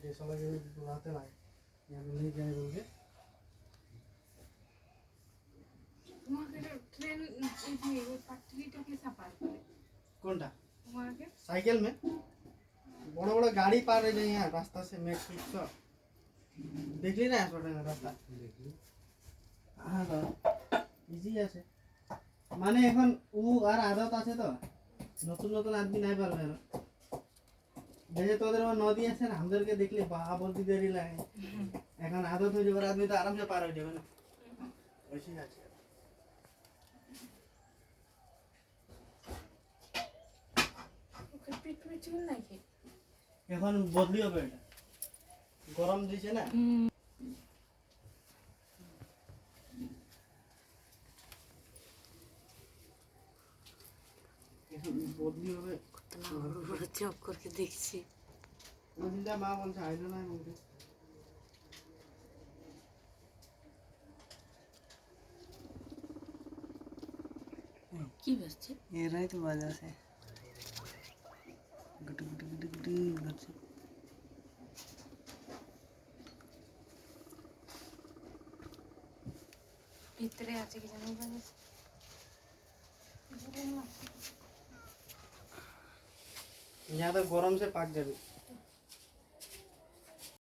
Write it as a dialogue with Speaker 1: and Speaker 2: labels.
Speaker 1: ये साला के बुलाते ना यहाँ पे नहीं जाए बोल के
Speaker 2: वहाँ के ट्रेन ये वो पटरी तो कैसा पार करे
Speaker 1: कौन टा
Speaker 2: वहाँ के
Speaker 1: साइकिल में बड़ा बड़ा गाड़ी पार रही है यहाँ रास्ता से मैं ठीक तो देख ली ना छोटे रास्ता हाँ तो इजी আছে মানে এখন ও আর আদত আছে তো নতুন নতুন আদমি নাই পারবে না দেখে তোদের ওর নদী আছে না আমাদেরকে দেখলে বাহা বলতে দেরি লাগে এখন আদত হয়ে যাবে আদমি তো আরামসে পার হয়ে যাবে না ওইসি আছে
Speaker 2: ওকে পিট পিট চুল নাকি
Speaker 1: এখন বদলি হবে এটা গরম দিছে না এখন বদলি হবে
Speaker 3: চোখ করে দেখছি
Speaker 1: ওদিনটা মা বলছে আইলো না বলতে
Speaker 3: কি বলছে
Speaker 4: এরাই তো বাজাছে গুটি গুটি গুটি গুটি করছে
Speaker 2: ভিতরে আছে কি জানি জানি
Speaker 1: यहाँ तो गरम से पाक जाबे